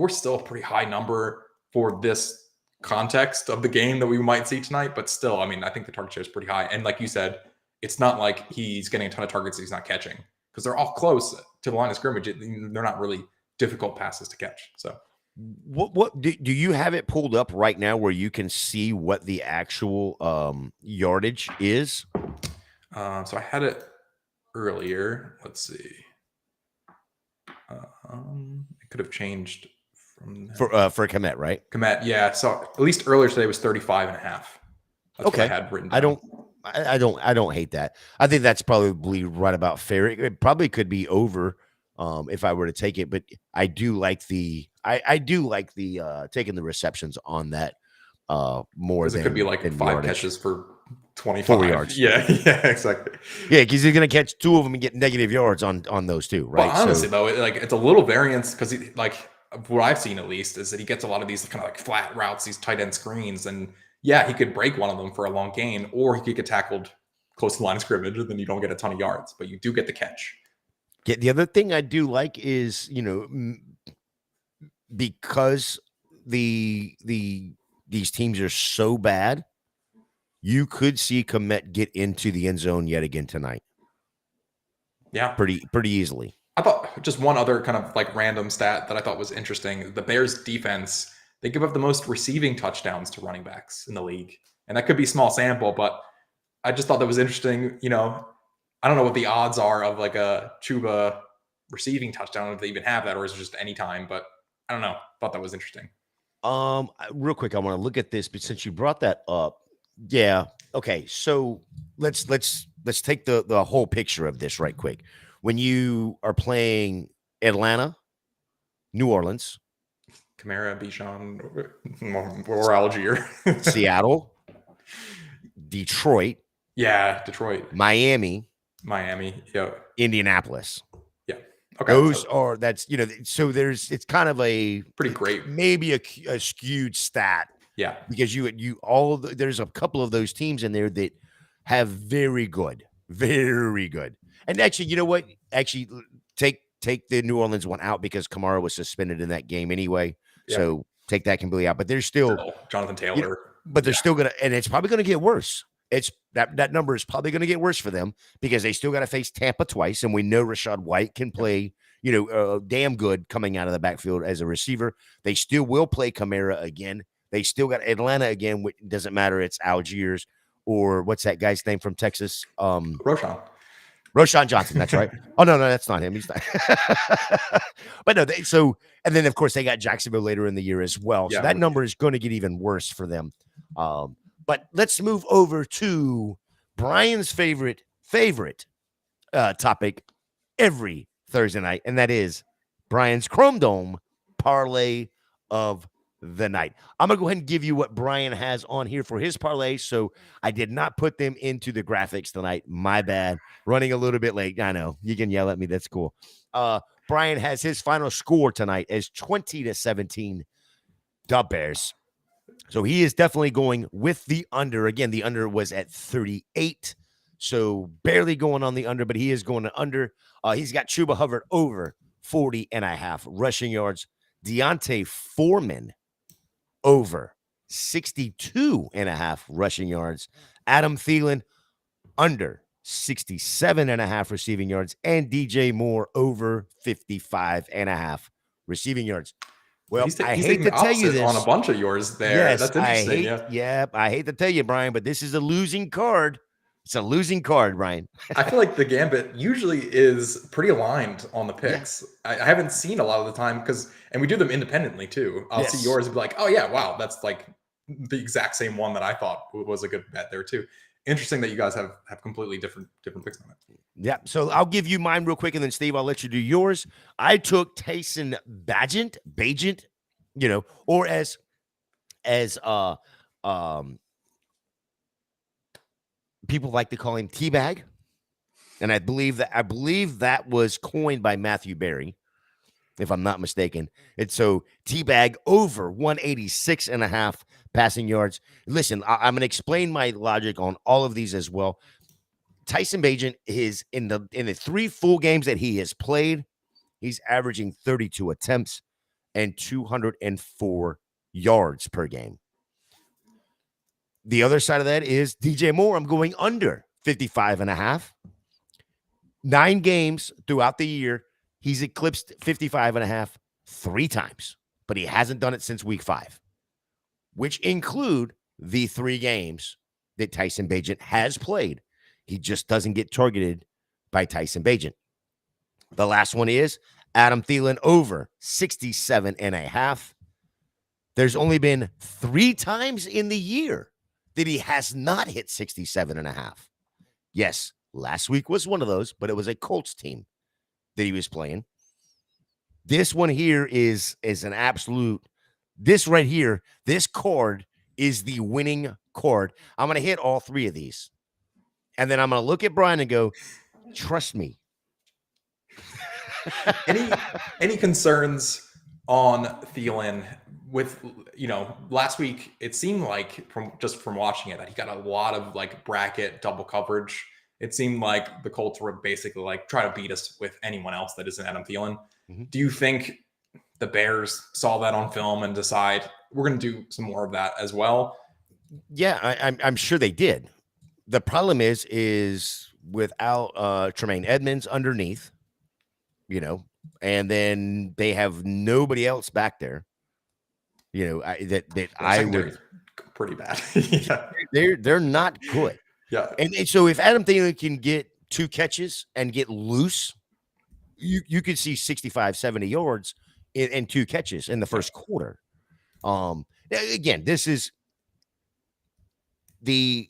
B: still a pretty high number for this context of the game that we might see tonight, but still, I mean, I think the target share is pretty high. And like you said, it's not like he's getting a ton of targets that he's not catching, because they're all close to the line of scrimmage. They're not really difficult passes to catch. So
A: what do you have it pulled up right now where you can see what the actual yardage is?
B: So I had it earlier. Let's see. It could have changed from
A: for Kmet, right?
B: Kmet, yeah. So at least earlier today was 35.5. That's what I had written down.
A: I don't hate that. I think that's probably right about fair. It probably could be over if I were to take it, but I do like the taking the receptions on that more than
B: it could be like 5 catches for 25
A: 4 yards.
B: Yeah, yeah, exactly.
A: Yeah, because he's going to catch 2 of them and get negative yards on those 2, right?
B: Well, honestly, though, it's a little variance because what I've seen at least is that he gets a lot of these kind of like flat routes, these tight end screens, and yeah, he could break one of them for a long gain, or he could get tackled close to the line of scrimmage, and then you don't get a ton of yards, but you do get the catch.
A: Yeah, the other thing I do like is, because these teams are so bad, you could see Komet get into the end zone yet again tonight.
B: Yeah,
A: pretty easily.
B: I thought just one other kind of like random stat that I thought was interesting. The Bears defense, they give up the most receiving touchdowns to running backs in the league. And that could be small sample, but I just thought that was interesting. I don't know what the odds are of like a Chuba receiving touchdown, if they even have that, or is it just any time, but I don't know. Thought that was interesting.
A: Real quick, I want to look at this, but since you brought that up, yeah. Okay. So let's take the whole picture of this right quick. When you are playing Atlanta, New Orleans,
B: Kamara, Bijan, or Algier,
A: Seattle, Detroit.
B: Yeah, Detroit.
A: Miami.
B: Yeah.
A: Indianapolis.
B: Yeah. Okay.
A: Those are so it's kind of a
B: pretty great,
A: maybe a skewed stat.
B: Yeah.
A: Because there's a couple of those teams in there that have very good. And actually, you know what? Actually, take the New Orleans one out because Kamara was suspended in that game anyway. Yeah. So take that completely out. But there's still
B: Jonathan Taylor.
A: But they're still gonna, and it's probably gonna get worse. It's that number is probably gonna get worse for them because they still got to face Tampa twice, and we know Rashad White can play, damn good coming out of the backfield as a receiver. They still will play Kamara again. They still got Atlanta again. Which doesn't matter. It's Algiers or what's that guy's name from Texas? Roshan Johnson. That's right. Oh no, that's not him. He's not. But no. And then of course they got Jacksonville later in the year as well. So that number is going to get even worse for them. But let's move over to Brian's favorite topic every Thursday night, and that is Brian's Chrome Dome parlay of the night. I'm gonna go ahead and give you what Brian has on here for his parlay. So I did not put them into the graphics tonight. My bad. Running a little bit late. I know you can yell at me. That's cool. Brian has his final score tonight as 20-17 Dub Bears. So he is definitely going with the under. Again, the under was at 38. So barely going on the under, but he is going to under. He's got Chuba Hubbard over 40.5 rushing yards. Deontay Foreman over 62.5 rushing yards. Adam Thielen under 67.5 receiving yards. And DJ Moore over 55.5 receiving yards. Well, I hate to tell you this
B: on a bunch of yours there.
A: Yes,
B: that's interesting.
A: I hate to tell you, Brian, but this is a losing card. It's a losing card, Brian.
B: I feel like the Gambit usually is pretty aligned on the picks. Yeah. I haven't seen a lot of the time and we do them independently too. I'll see yours and be like, oh yeah, wow, that's like the exact same one that I thought was a good bet there too. Interesting that you guys have completely different picks on it.
A: Yeah, so I'll give you mine real quick, and then Steve, I'll let you do yours. I took Tyson Bagent, or as people like to call him Teabag, and I believe that was coined by Matthew Berry, if I'm not mistaken. And so Teabag over 186.5 passing yards. Listen, I'm going to explain my logic on all of these as well. Tyson Bagent is in the 3 full games that he has played, he's averaging 32 attempts and 204 yards per game. The other side of that is DJ Moore. I'm going under 55.5. 9 games throughout the year, he's eclipsed 55.5 3 times, but he hasn't done it since week 5, which include the 3 games that Tyson Bagent has played. He just doesn't get targeted by Tyson Bagent. The last one is Adam Thielen over 67.5. There's only been 3 times in the year that he has not hit 67.5. Yes, last week was one of those, but it was a Colts team that he was playing. This one here is an absolute, this right here, this card is the winning chord. I'm going to hit all 3 of these. And then I'm going to look at Brian and go, trust me.
B: Any concerns on Thielen with, last week, it seemed like from watching it that he got a lot of like bracket double coverage. It seemed like the Colts were basically like try to beat us with anyone else that isn't Adam Thielen.
A: Mm-hmm.
B: Do you think the Bears saw that on film and decide we're going to do some more of that as well?
A: Yeah, I'm sure they did. The problem is without Tremaine Edmonds underneath, and then they have nobody else back there. I would
B: pretty bad.
A: Yeah. They're not good.
B: Yeah.
A: And so if Adam Thielen can get 2 catches and get loose, you could see 65, 70 yards in 2 catches in the first quarter. Again, this is the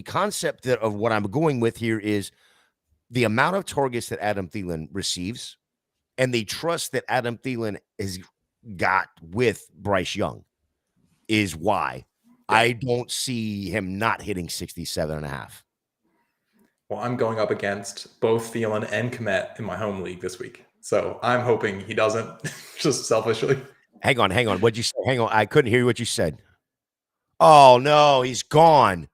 A: concept of what I'm going with here is the amount of targets that Adam Thielen receives and the trust that Adam Thielen has got with Bryce Young is why I don't see him not hitting 67.5.
B: Well, I'm going up against both Thielen and Kmet in my home league this week. So I'm hoping he doesn't, just selfishly.
A: Hang on. What'd you say? Hang on. I couldn't hear what you said. Oh, no, he's gone.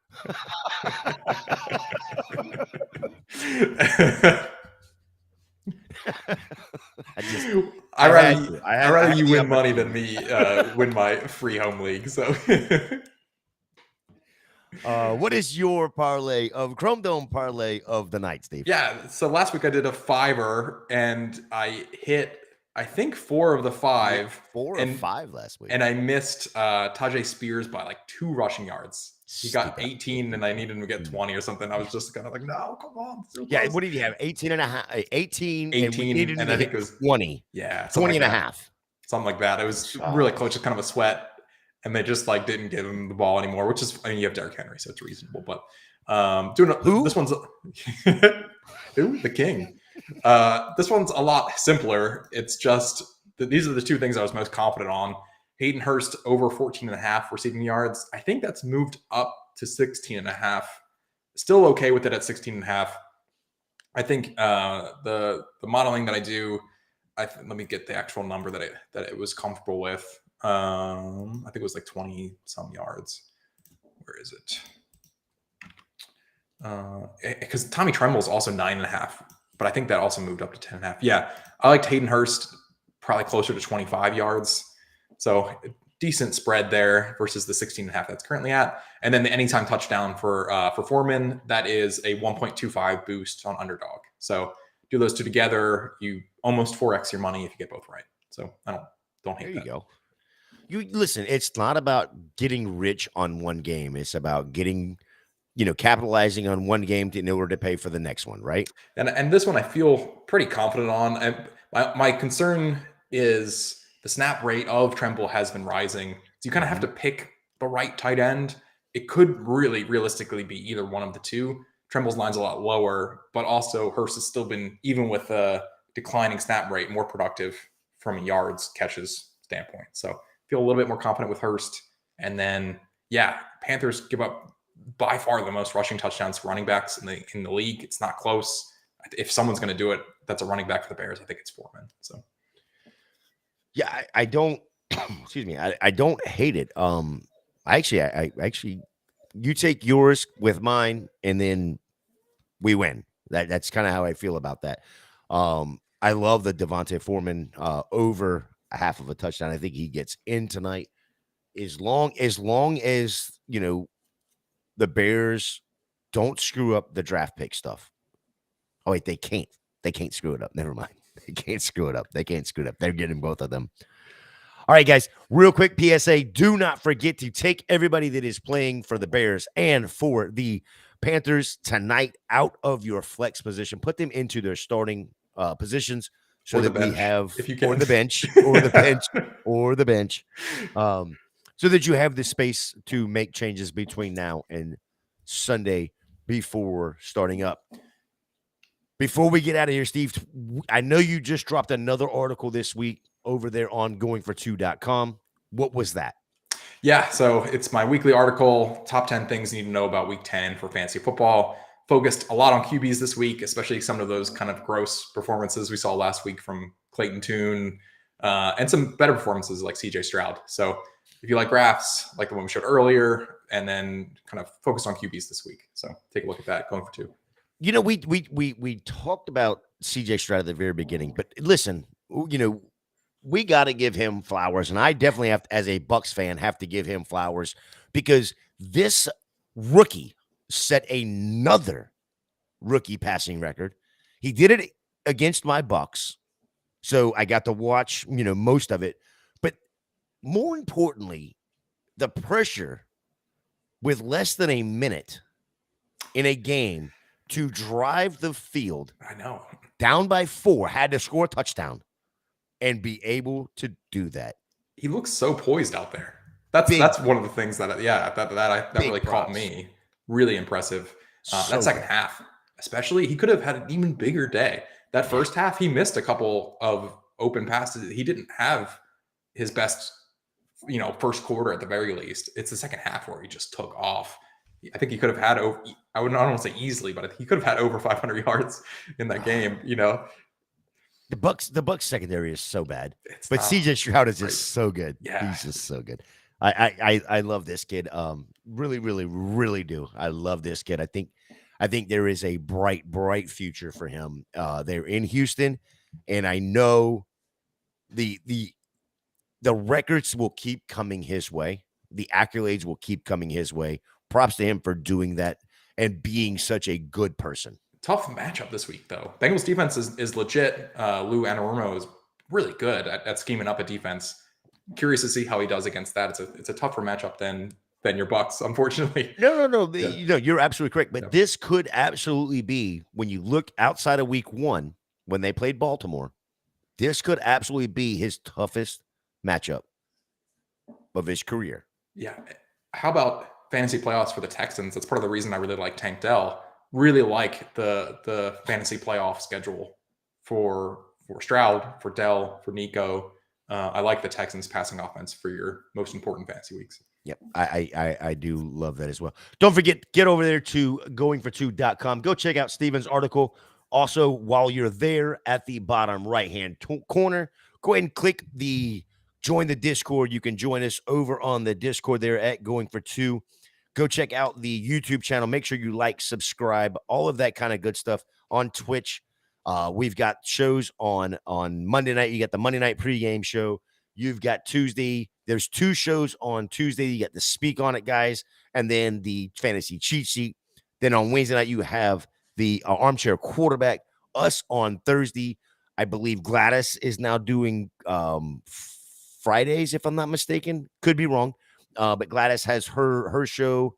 B: I'd rather you win money than me win my free home league. So,
A: what is your parlay of Chrome Dome parlay of the night, Steve?
B: Yeah. So last week I did a 5er and I hit, I think 4 of the 5.
A: 4 or 5 last week.
B: And I missed Tajay Spears by like 2 rushing yards. He got 18 and I needed him to get 20 or something. I was just kind of like, no, come on.
A: Yeah, what did he have? 18 and a half, 18
B: and we needed
A: and I think it was 20.
B: Yeah.
A: 20 and a half.
B: Something like that. It was really close, just kind of a sweat. And they just like didn't give him the ball anymore, which is, I mean, you have Derrick Henry, so it's reasonable. But this one's the king. This one's a lot simpler. It's just these are the 2 things I was most confident on. Hayden Hurst over 14.5 receiving yards. I think that's moved up to 16.5. Still okay with it at 16.5. I think the modeling that I do, let me get the actual number that it was comfortable with. I think it was like 20 some yards. Where is it? Because Tommy Tremble is also 9.5, but I think that also moved up to 10.5. Yeah, I liked Hayden Hurst probably closer to 25 yards. So decent spread there versus the 16.5 that's currently at. And then the anytime touchdown for Foreman, that is a 1.25 boost on underdog. So do those 2 together, you almost 4x your money if you get both right. So I don't hate that.
A: There you go. You listen, it's not about getting rich on one game. It's about getting, capitalizing on one game in order to pay for the next one, right?
B: And this one I feel pretty confident on. And my concern is the snap rate of Tremble has been rising. So you kind of have to pick the right tight end. It could really realistically be either one of the 2. Tremble's line's a lot lower, but also Hurst has still been, even with a declining snap rate, more productive from a yards catches standpoint. So feel a little bit more confident with Hurst. And then, Panthers give up by far the most rushing touchdowns to running backs in the league. It's not close. If someone's going to do it, that's a running back for the Bears. I think it's Foreman. So,
A: yeah, I don't. Excuse me. I don't hate it. I actually, you take yours with mine, and then we win. That's kind of how I feel about that. I love the Devontae Foreman over a half of a touchdown. I think he gets in tonight. As long as the Bears don't screw up the draft pick stuff. Oh wait, they can't. They can't screw it up. Never mind. They can't screw it up. They're getting both of them. All right, guys, real quick PSA. Do not forget to take everybody that is playing for the Bears and for the Panthers tonight out of your flex position. Put them into their starting positions so that we have, or the bench, so that you have the space to make changes between now and Sunday before starting up. Before we get out of here, Steve, I know you just dropped another article this week over there on goingfor2.com. What was that?
B: Yeah, so it's my weekly article, top 10 things you need to know about week 10 for fantasy football. Focused a lot on QBs this week, especially some of those kind of gross performances we saw last week from Clayton Tune, and some better performances like CJ Stroud. So if you like graphs, like the one we showed earlier, and then kind of focus on QBs this week. So take a look at that, going for 2.
A: You know, we talked about CJ Stroud at the very beginning, but listen, you know, we got to give him flowers, and I definitely have, as a Bucks fan, have to give him flowers because this rookie set another rookie passing record. He did it against my Bucks, so I got to watch, you know, most of it. But more importantly, the pressure with less than a minute in a game to drive the field
B: I know.
A: down by 4, had to score a touchdown and be able to do that.
B: He looks so poised out there. That's one of the things that really caught me. Really impressive. That second half, especially, he could have had an even bigger day. That first half, he missed a couple of open passes. He didn't have his best, first quarter at the very least. It's the second half where he just took off. I think he could have had over. I don't want to say easily, but he could have had over 500 yards in that game.
A: The Bucks secondary is so bad,
B: It's
A: but
B: not
A: CJ Stroud is
B: great.
A: just so good.
B: Yeah.
A: He's just so good. I love this kid. Really, really, really do. I love this kid. I think there is a bright future for him. They're in Houston, and I know the records will keep coming his way. The accolades will keep coming his way. Props to him for doing that and being such a good person.
B: Tough matchup this week, though. Bengals defense is legit. Lou Anarumo is really good at scheming up a defense. Curious to see how he does against that. It's a tougher matchup than your Bucks, unfortunately.
A: No.
B: Yeah.
A: You know, you're absolutely correct. But this could absolutely be, when you look outside of week 1, when they played Baltimore, this could absolutely be his toughest matchup of his career.
B: Yeah. How about fantasy playoffs for the Texans? That's part of the reason I really like Tank Dell. Really like the fantasy playoff schedule for Stroud, for Dell, for Nico. I like the Texans passing offense for your most important fantasy weeks.
A: Yep. I do love that as well. Don't forget, get over there to goingfor2.com. Go check out Steven's article. Also, while you're there at the bottom right-hand corner, go ahead and click the join the Discord. You can join us over on the Discord there at Going for 2. Go check out the YouTube channel. Make sure you like, subscribe, all of that kind of good stuff on Twitch. We've got shows on Monday night. You got the Monday night pregame show. You've got Tuesday. There's 2 shows on Tuesday. You got the Speak On It guys, and then the fantasy cheat sheet. Then on Wednesday night, you have the armchair quarterback. Us on Thursday. I believe Gladys is now doing Fridays, if I'm not mistaken. Could be wrong. But Gladys has her show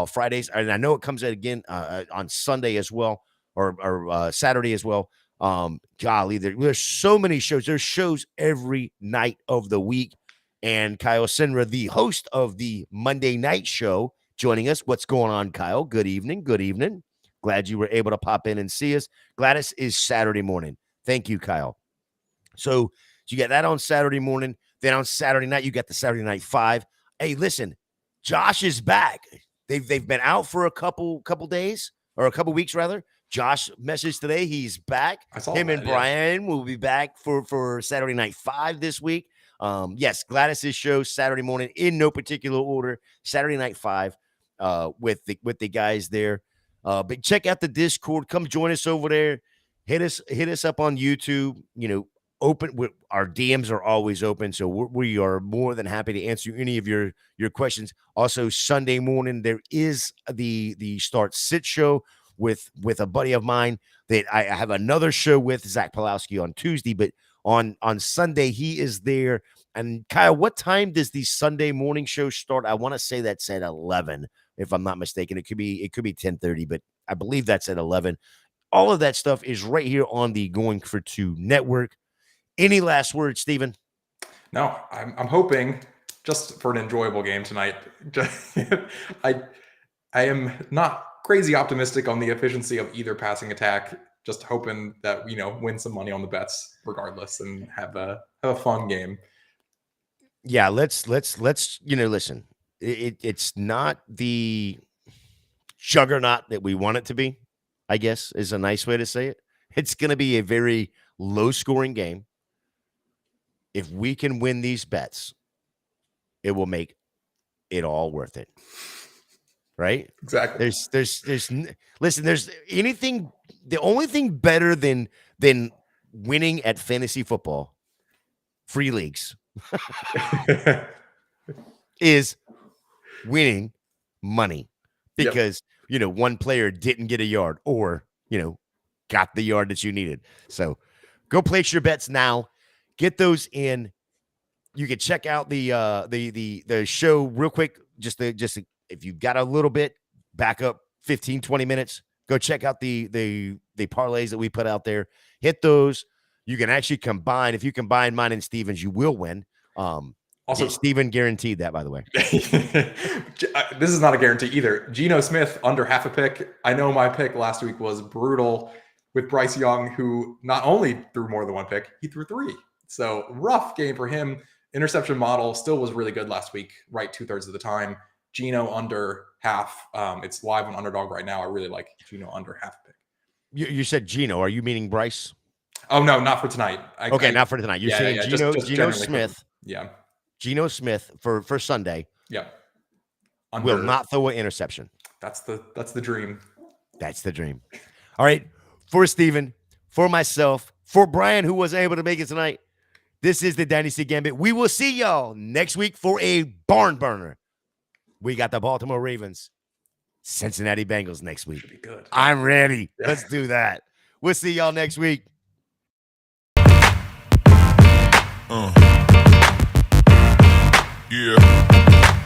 A: Fridays, and I know it comes out again on Sunday as well, or Saturday as well. Golly, there's so many shows. There's shows every night of the week. And Kyle Sinra, the host of the Monday night show, joining us. What's going on, Kyle? Good evening. Good evening. Glad you were able to pop in and see us. Gladys is Saturday morning. Thank you, Kyle. So you get that on Saturday morning. Then on Saturday night, you got the Saturday Night 5. Hey, listen, Josh is back. They've been out for a couple days, or a couple weeks rather. Josh messaged today he's back. Him and Brian will be back for Saturday Night 5 this week. Yes, Gladys's show Saturday morning in no particular order. Saturday Night 5 with the guys there. But check out the Discord. Come join us over there. Hit us up on YouTube. You know, our DMs are always open, so we are more than happy to answer any of your questions. Also, Sunday morning there is the Start Sit show with a buddy of mine that I have another show with, Zach Pulowski, on Tuesday, but on Sunday he is there. And Kyle, what time does the Sunday morning show start? I want to say that's at 11, if I'm not mistaken. It could be 10:30, but I believe that's at 11. All of that stuff is right here on the Going for 2 network. Any last words, Steven?
B: No, I'm hoping just for an enjoyable game tonight. I am not crazy optimistic on the efficiency of either passing attack. Just hoping that win some money on the bets regardless and have a fun game.
A: Yeah, let's listen. it's not the juggernaut that we want it to be, I guess is a nice way to say it. It's going to be a very low scoring game. If we can win these bets, it will make it all worth it. Right?
B: Exactly.
A: Listen, there's anything, the only thing better than winning at fantasy football, free leagues, is winning money because, one player didn't get a yard or, got the yard that you needed. So go place your bets now. Get those in. You can check out the show real quick. Just if you've got a little bit, back up 15, 20 minutes, go check out the parlays that we put out there. Hit those. You can actually combine. If you combine mine and Steven's, you will win. Also, Steven guaranteed that, by the way.
B: This is not a guarantee either. Geno Smith under half a pick. I know my pick last week was brutal with Bryce Young, who not only threw more than one pick, he threw 3. So rough game for him. Interception model still was really good last week, right 2/3 of the time. Geno under half. It's live on Underdog right now. I really like Geno under half a pick.
A: You said Geno. Are you meaning Bryce?
B: Oh, no, not for tonight.
A: Not for tonight. You're saying Geno Smith.
B: Yeah.
A: Geno Smith for Sunday.
B: Yeah.
A: Will not throw an interception.
B: That's the dream.
A: That's the dream. All right. For Steven, for myself, for Brian, who wasn't able to make it tonight, this is the Dynasty Gambit. We will see y'all next week for a barn burner. We got the Baltimore Ravens, Cincinnati Bengals next week.
B: Should be good.
A: I'm ready. Yeah. Let's do that. We'll see y'all next week.
C: Yeah.